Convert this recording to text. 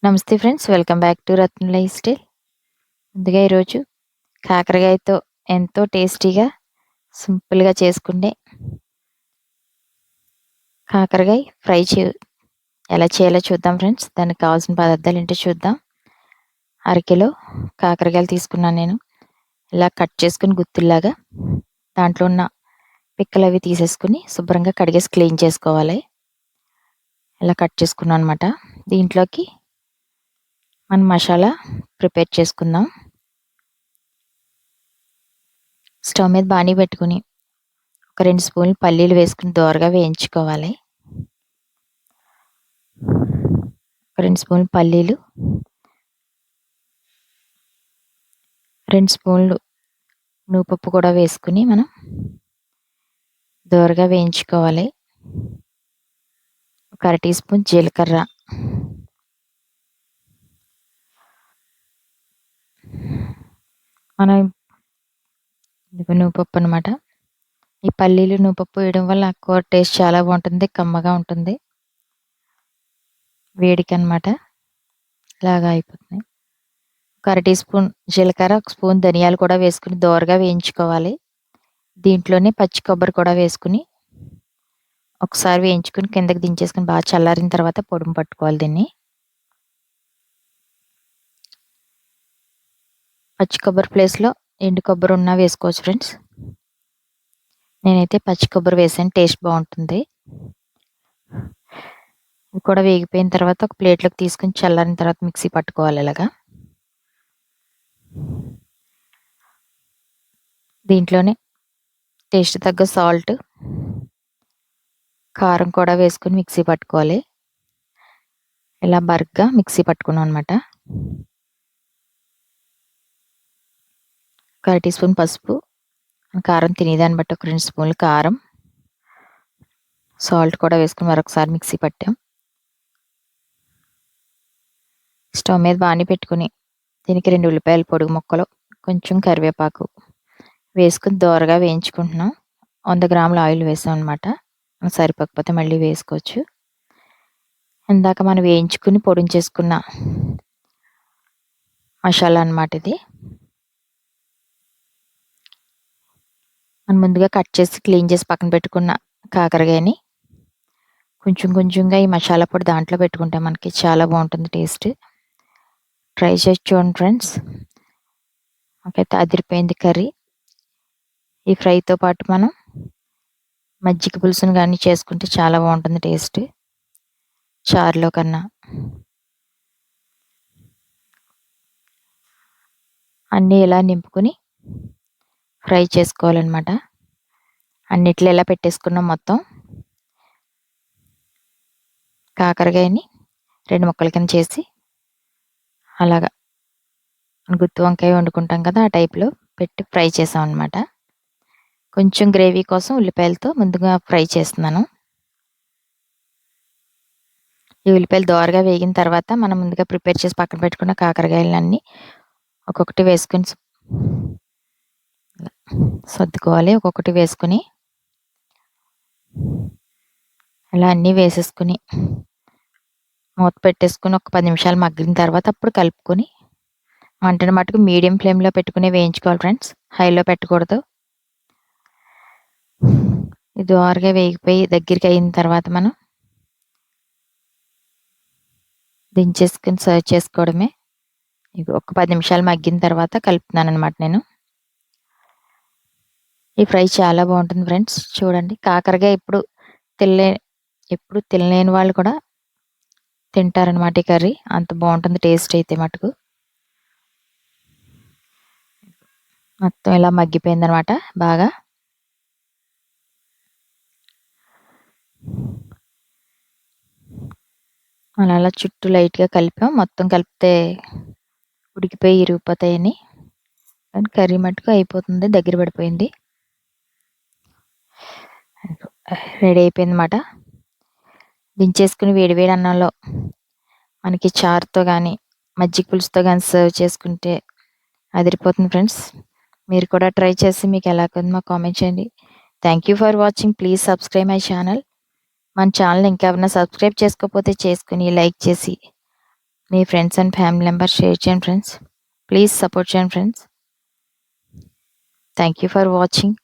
నమస్తే friends, welcome back to Ratna life style. ముందుగా ఈరోజు కాకరకాయతో ఎంతో టేస్టీగా సింపుల్గా చేసుకునే కాకరకాయ ఫ్రై ఎలా చేయాలో చూద్దాం ఫ్రెండ్స్. దానికి కావాల్సిన పదార్థాలు ఏంటో చూద్దాం. అరకిలో కాకరకాయలు తీసుకున్నాను నేను. ఇలా కట్ చేసుకుని గుత్తుల్లాగా దాంట్లో ఉన్న పిక్కలు అవి తీసేసుకుని శుభ్రంగా కడిగేసి క్లీన్ చేసుకోవాలి. ఇలా కట్ చేసుకున్నాను అనమాట. దీంట్లోకి మనం మసాలా ప్రిపేర్ చేసుకుందాం. స్టవ్ మీద బాణీ పెట్టుకుని ఒక 2 స్పూన్లు పల్లీలు వేసుకుని దోరగా వేయించుకోవాలి. ఒక 2 స్పూన్లు పల్లీలు, 2 స్పూన్లు నువ్వుపప్పు కూడా వేసుకుని మనం దోరగా వేయించుకోవాలి. ఒక అర టీ స్పూన్ జీలకర్ర, మనం నువ్వుపప్పు అనమాట. ఈ పల్లీలు నువ్వుపప్పు వేయడం వల్ల కూర టేస్ట్ చాలా బాగుంటుంది, కమ్మగా ఉంటుంది. వేడికి అనమాట ఇలాగా అయిపోతుంది. ఒక అర టీ స్పూన్ జీలకర్ర, ఒక స్పూన్ ధనియాలు కూడా వేసుకుని దోరగా వేయించుకోవాలి. దీంట్లోనే పచ్చి కొబ్బరి కూడా వేసుకుని ఒకసారి వేయించుకుని కిందకి దించేసుకుని బాగా చల్లారిన తర్వాత పొడుము పట్టుకోవాలి. దీన్ని పచ్చి కొబ్బరి ప్లేస్లో ఎండు కొబ్బరి ఉన్నా వేసుకోవచ్చు ఫ్రెండ్స్. నేనైతే పచ్చి కొబ్బరి వేసాను, టేస్ట్ బాగుంటుంది. ఇది కూడా వేగిపోయిన తర్వాత ఒక ప్లేట్లోకి తీసుకుని చల్లారిన తర్వాత మిక్సీ పట్టుకోవాలి. ఇలాగా దీంట్లోనే టేస్ట్ తగ్గ సాల్ట్, కారం కూడా వేసుకుని మిక్సీ పట్టుకోవాలి. ఇలా బరగ్గా మిక్సీ పట్టుకున్నాం అనమాట. ఒక అర టీ స్పూన్ పసుపు, కారం తినేదాన్ని బట్టి ఒక 2 స్పూన్లు కారం, సాల్ట్ కూడా వేసుకుని మరొకసారి మిక్సీ పట్టాం. స్టవ్ మీద బాణీ పెట్టుకుని దీనికి 2 ఉల్లిపాయల పొడుగు ముక్కలు, కొంచెం కరివేపాకు వేసుకుని దోరగా వేయించుకుంటున్నాం. 100 గ్రాముల ఆయిల్ వేసాం అనమాట. సరిపోకపోతే మళ్ళీ వేసుకోవచ్చు. ఇందాక మనం వేయించుకుని పొడించేసుకున్న మసాలా అనమాట ఇది. మనం ముందుగా కట్ చేసి క్లీన్ చేసి పక్కన పెట్టుకున్న కాకరకాయని కొంచెం కొంచెంగా ఈ మసాలా పొడి దాంట్లో పెట్టుకుంటే మనకి చాలా బాగుంటుంది టేస్ట్. ట్రై చేసి చూడండి ఫ్రెండ్స్. నాకైతే అదిరిపోయింది కర్రీ. ఈ ఫ్రైతో పాటు మనం మజ్జిగ పులుసును కానీ చేసుకుంటే చాలా బాగుంటుంది టేస్ట్, చారులో కన్నా. అన్నీ ఇలా నింపుకొని ఫ్రై చేసుకోవాలన్నమాట. అన్నిట్లో ఇలా పెట్టేసుకున్నాం. మొత్తం కాకరకాయని 2 ముక్కల కింద చేసి అలాగా గుత్తి వంకాయ వండుకుంటాం కదా, ఆ టైప్లో పెట్టి ఫ్రై చేసాం అనమాట. కొంచెం గ్రేవీ కోసం ఉల్లిపాయలతో ముందుగా ఫ్రై చేస్తున్నాను. ఈ ఉల్లిపాయలు దోరగా వేగిన తర్వాత మనం ముందుగా ప్రిపేర్ చేసి పక్కన పెట్టుకున్న కాకరకాయలన్నీ ఒక్కొక్కటి వేసుకుని సర్దుకోవాలి. ఒక్కొక్కటి వేసుకుని ఇలా అన్నీ వేసేసుకుని మూత పెట్టేసుకుని ఒక 10 నిమిషాలు మగ్గిన తర్వాత అప్పుడు కలుపుకొని మంటను మటుకు మీడియం ఫ్లేమ్లో పెట్టుకుని వేయించుకోవాలి ఫ్రెండ్స్, హైలో పెట్టకూడదు. ఇది దోరగా వేగిపోయి దగ్గరికి అయిన తర్వాత మనం దించేసుకుని సర్వ్ చేసుకోవడమే. ఇది ఒక 10 నిమిషాలు మగ్గిన తర్వాత కలుపుతున్నాను అనమాట నేను. ఈ ఫ్రై చాలా బాగుంటుంది ఫ్రెండ్స్. చూడండి, కాకరకాయ ఎప్పుడు తినలేని వాళ్ళు కూడా తింటారనమాట ఈ కర్రీ. అంత బాగుంటుంది టేస్ట్ అయితే మటుకు. మొత్తం ఇలా మగ్గిపోయిందనమాట బాగా. అలా చుట్టూ లైట్గా కలిపాం. మొత్తం కలిపితే ఉడికిపోయి ఇరిగిపోతాయని. కానీ కర్రీ మటుకు అయిపోతుంది, దగ్గర పడిపోయింది. రెడీ అయిపోయింది అన్నమాట. దించేసుకుని వేడివేడి అన్నంలో మనకి చారుతో కానీ మజ్జిగ పులుసుతో కానీ సర్వ్ చేసుకుంటే అదిరిపోతుంది ఫ్రెండ్స్. మీరు కూడా ట్రై చేసి మీకు ఎలా ఉందో మాకు కామెంట్ చేయండి. Thank you for watching. Please subscribe my channel. మన ఛానల్ ఇంకెవరైనా సబ్స్క్రైబ్ చేసుకోకపోతే చేసుకుని లైక్ చేసి మీ friends and family members share చేయండి ఫ్రెండ్స్. ప్లీజ్ సపోర్ట్ చేయండి friends. Thank you for watching.